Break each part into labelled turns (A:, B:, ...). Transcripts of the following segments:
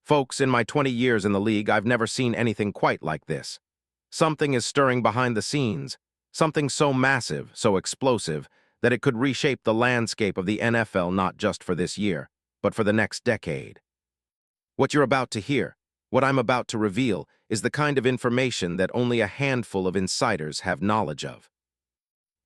A: Folks, in my 20 years in the league, I've never seen anything quite like this. Something is stirring behind the scenes, something so massive, so explosive, that it could reshape the landscape of the NFL not just for this year, but for the next decade. What you're about to hear, what I'm about to reveal, is the kind of information that only a handful of insiders have knowledge of.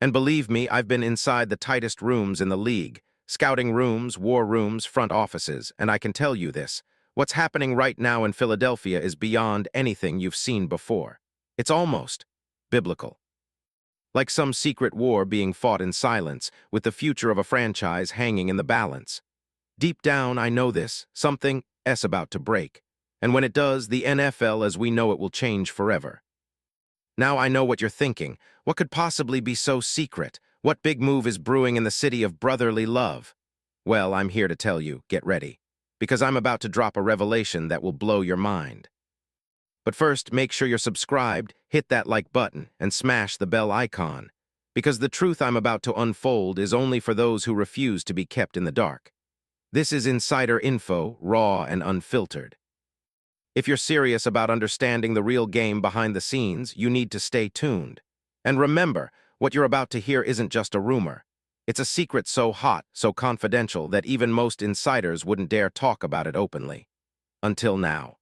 A: And believe me, I've been inside the tightest rooms in the league, scouting rooms, war rooms, front offices, and I can tell you this. What's happening right now in Philadelphia is beyond anything you've seen before. It's almost biblical. Like some secret war being fought in silence, with the future of a franchise hanging in the balance. Deep down, I know this, something is about to break. And when it does, the NFL as we know it will change forever. Now I know what you're thinking. What could possibly be so secret? What big move is brewing in the city of brotherly love? Well, I'm here to tell you, get ready, because I'm about to drop a revelation that will blow your mind. But first, make sure you're subscribed, hit that like button, and smash the bell icon, because the truth I'm about to unfold is only for those who refuse to be kept in the dark. This is insider info, raw and unfiltered. If you're serious about understanding the real game behind the scenes, you need to stay tuned. And remember, what you're about to hear isn't just a rumor. It's a secret so hot, so confidential, that even most insiders wouldn't dare talk about it openly. Until now.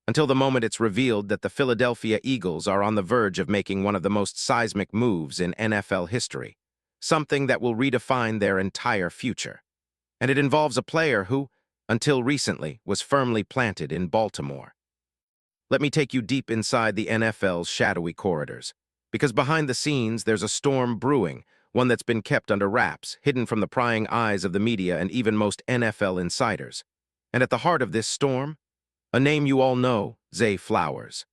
A: Until the moment it's revealed that the Philadelphia Eagles are on the verge of making one of the most seismic moves in NFL history. Something that will redefine their entire future. And it involves a player who, until recently, was firmly planted in Baltimore. Let me take you deep inside the NFL's shadowy corridors. Because behind the scenes, there's a storm brewing, one that's been kept under wraps, hidden from the prying eyes of the media and even most NFL insiders. And at the heart of this storm, a name you all know, Zay Flowers.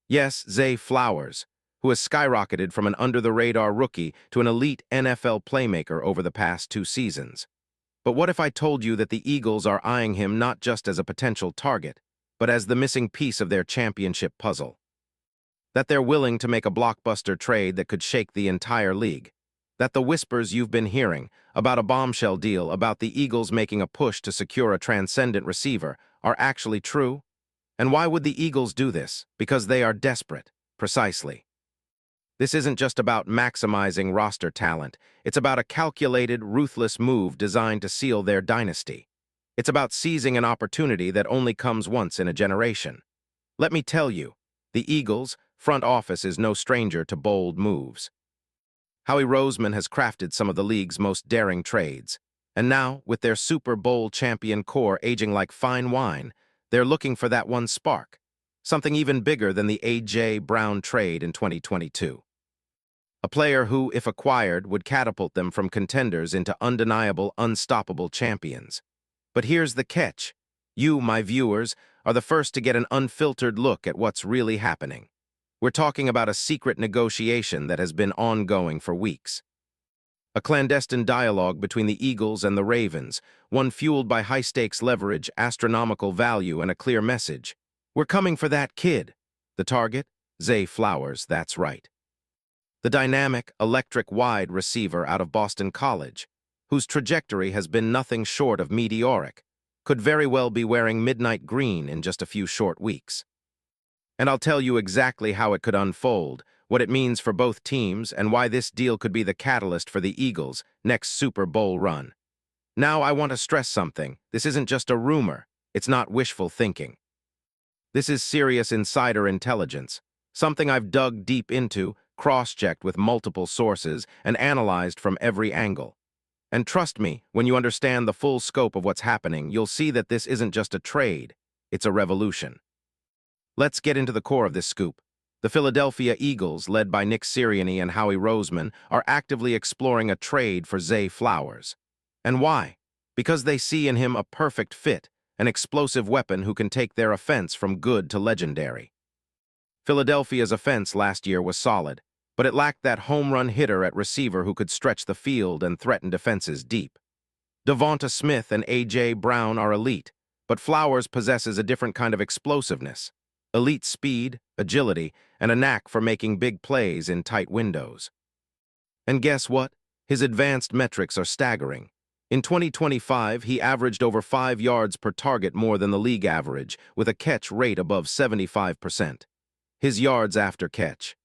A: Yes, Zay Flowers, who has skyrocketed from an under-the-radar rookie to an elite NFL playmaker over the past 2 seasons. But what if I told you that the Eagles are eyeing him not just as a potential target, but as the missing piece of their championship puzzle? That they're willing to make a blockbuster trade that could shake the entire league. That the whispers you've been hearing about a bombshell deal, about the Eagles making a push to secure a transcendent receiver, are actually true? And why would the Eagles do this? Because they are desperate, precisely. This isn't just about maximizing roster talent. It's about a calculated, ruthless move designed to seal their dynasty. It's about seizing an opportunity that only comes once in a generation. Let me tell you, the Eagles' front office is no stranger to bold moves. Howie Roseman has crafted some of the league's most daring trades. And now, with their Super Bowl champion core aging like fine wine, they're looking for that one spark. Something even bigger than the A.J. Brown trade in 2022. A player who, if acquired, would catapult them from contenders into undeniable, unstoppable champions. But here's the catch. You, my viewers, are the first to get an unfiltered look at what's really happening. We're talking about a secret negotiation that has been ongoing for weeks. A clandestine dialogue between the Eagles and the Ravens, one fueled by high-stakes leverage, astronomical value, and a clear message. We're coming for that kid. The target? Zay Flowers, that's right. The dynamic, electric wide receiver out of Boston College, whose trajectory has been nothing short of meteoric, could very well be wearing midnight green in just a few short weeks. And I'll tell you exactly how it could unfold, what it means for both teams, and why this deal could be the catalyst for the Eagles' next Super Bowl run. Now I want to stress something. This isn't just a rumor. It's not wishful thinking. This is serious insider intelligence, something I've dug deep into, cross-checked with multiple sources, and analyzed from every angle. And trust me, when you understand the full scope of what's happening, you'll see that this isn't just a trade, it's a revolution. Let's get into the core of this scoop. The Philadelphia Eagles, led by Nick Sirianni and Howie Roseman, are actively exploring a trade for Zay Flowers. And why? Because they see in him a perfect fit, an explosive weapon who can take their offense from good to legendary. Philadelphia's offense last year was solid, but it lacked that home run hitter at receiver who could stretch the field and threaten defenses deep. Devonta Smith and A.J. Brown are elite, but Flowers possesses a different kind of explosiveness. Elite speed, agility, and a knack for making big plays in tight windows. And guess what? His advanced metrics are staggering. In 2025, he averaged over 5 yards per target more than the league average, with a catch rate above 75%. His yards after catch.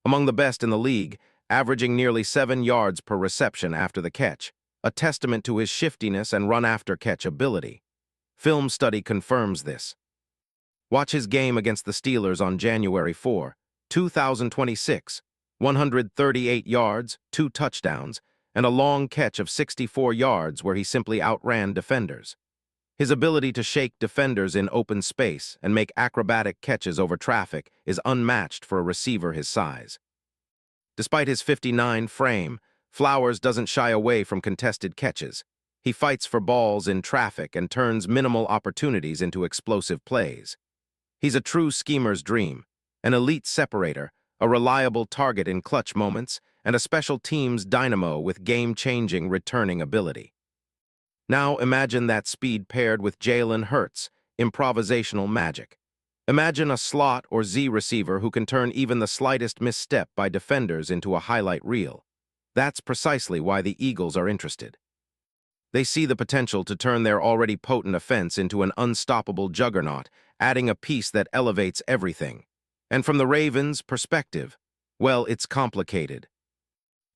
A: Among the best in the league, averaging nearly 7 yards per reception after the catch, a testament to his shiftiness and run-after-catch ability. Film study confirms this. Watch his game against the Steelers on January 4, 2026, 138 yards, 2 touchdowns, and a long catch of 64 yards where he simply outran defenders. His ability to shake defenders in open space and make acrobatic catches over traffic is unmatched for a receiver his size. Despite his 59 frame, Flowers doesn't shy away from contested catches. He fights for balls in traffic and turns minimal opportunities into explosive plays. He's a true schemer's dream, an elite separator, a reliable target in clutch moments, and a special teams dynamo with game-changing returning ability. Now imagine that speed paired with Jalen Hurts' improvisational magic. Imagine a slot or Z receiver who can turn even the slightest misstep by defenders into a highlight reel. That's precisely why the Eagles are interested. They see the potential to turn their already potent offense into an unstoppable juggernaut, adding a piece that elevates everything. And from the Ravens' perspective, well, it's complicated.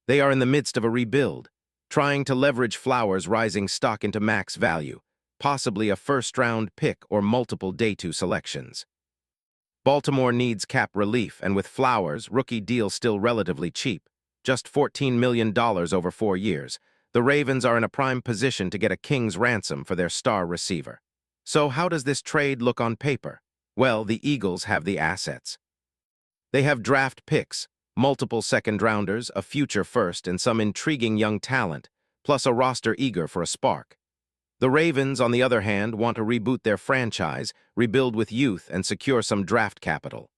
A: They are in the midst of a rebuild, trying to leverage Flowers' rising stock into max value, possibly a first-round pick or multiple day 2 selections. Baltimore needs cap relief, and with Flowers' rookie deal still relatively cheap, just $14 million over 4 years, the Ravens are in a prime position to get a king's ransom for their star receiver. So how does this trade look on paper? Well, the Eagles have the assets. They have draft picks, multiple second-rounders, a future first, and some intriguing young talent, plus a roster eager for a spark. The Ravens, on the other hand, want to reboot their franchise, rebuild with youth, and secure some draft capital.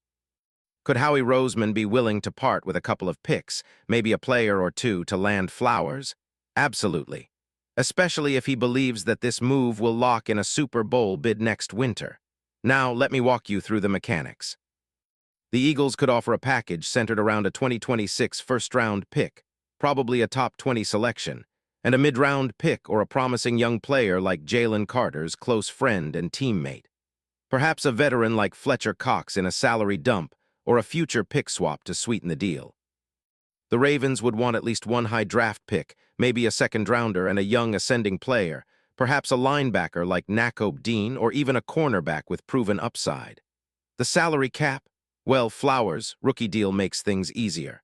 A: Could Howie Roseman be willing to part with a couple of picks, maybe a player or two, to land Flowers? Absolutely. Especially if he believes that this move will lock in a Super Bowl bid next winter. Now, let me walk you through the mechanics. The Eagles could offer a package centered around a 2026 first-round pick, probably a top 20 selection, and a mid-round pick or a promising young player like Jalen Carter's close friend and teammate. Perhaps a veteran like Fletcher Cox in a salary dump, or a future pick swap to sweeten the deal. The Ravens would want at least one high draft pick, maybe a second-rounder and a young ascending player, perhaps a linebacker like Nakobe Dean or even a cornerback with proven upside. The salary cap? Well, Flowers' rookie deal makes things easier.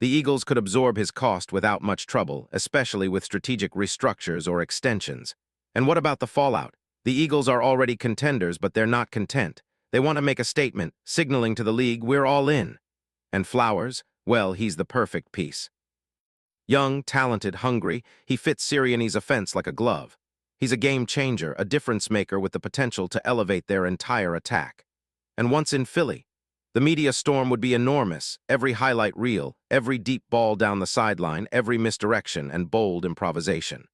A: The Eagles could absorb his cost without much trouble, especially with strategic restructures or extensions. And what about the fallout? The Eagles are already contenders, but they're not content. They want to make a statement, signaling to the league, we're all in. And Flowers? Well, he's the perfect piece. Young, talented, hungry, he fits Sirianni's offense like a glove. He's a game changer, a difference maker with the potential to elevate their entire attack. And once in Philly, the media storm would be enormous, every highlight reel, every deep ball down the sideline, every misdirection and bold improvisation.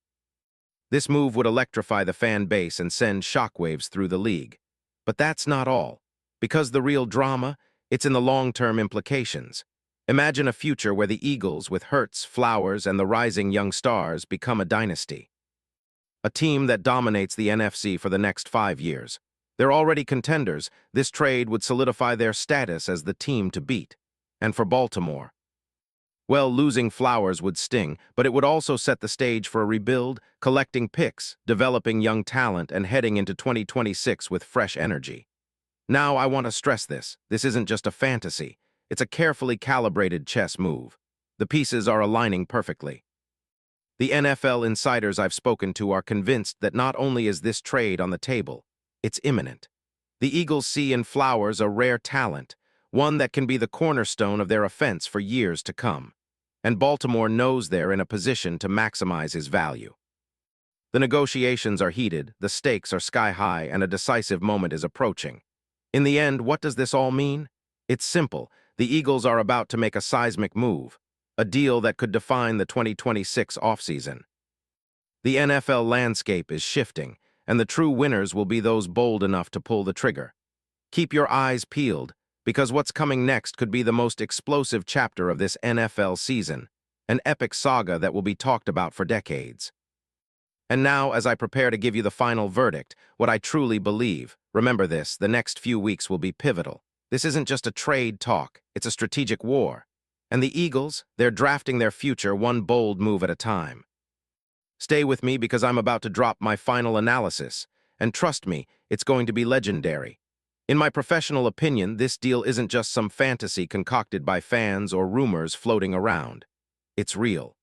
A: This move would electrify the fan base and send shockwaves through the league. But that's not all. Because the real drama, it's in the long-term implications. Imagine a future where the Eagles, with Hurts, Flowers, and the rising young stars, become a dynasty. A team that dominates the NFC for the next 5 years. They're already contenders. This trade would solidify their status as the team to beat. And for Baltimore, well, losing Flowers would sting, but it would also set the stage for a rebuild, collecting picks, developing young talent, and heading into 2026 with fresh energy. Now, I want to stress this. This isn't just a fantasy. It's a carefully calibrated chess move. The pieces are aligning perfectly. The NFL insiders I've spoken to are convinced that not only is this trade on the table, it's imminent. The Eagles see in Flowers a rare talent, one that can be the cornerstone of their offense for years to come. And Baltimore knows they're in a position to maximize his value. The negotiations are heated, the stakes are sky high, and a decisive moment is approaching. In the end, what does this all mean? It's simple. The Eagles are about to make a seismic move, a deal that could define the 2026 offseason. The NFL landscape is shifting, and the true winners will be those bold enough to pull the trigger. Keep your eyes peeled, because what's coming next could be the most explosive chapter of this NFL season, an epic saga that will be talked about for decades. And now, as I prepare to give you the final verdict, what I truly believe, remember this, the next few weeks will be pivotal. This isn't just a trade talk, it's a strategic war. And the Eagles, they're drafting their future one bold move at a time. Stay with me because I'm about to drop my final analysis, and trust me, it's going to be legendary. In my professional opinion, this deal isn't just some fantasy concocted by fans or rumors floating around. It's real.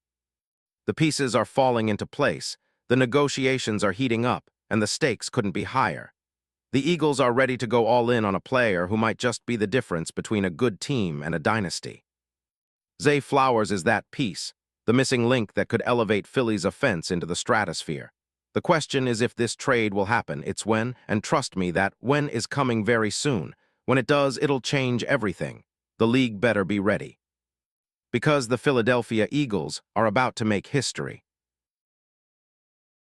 A: The pieces are falling into place, the negotiations are heating up, and the stakes couldn't be higher. The Eagles are ready to go all in on a player who might just be the difference between a good team and a dynasty. Zay Flowers is that piece, the missing link that could elevate Philly's offense into the stratosphere. The question is if this trade will happen, it's when, and trust me, that when is coming very soon. When it does, it'll change everything. The league better be ready. Because the Philadelphia Eagles are about to make history.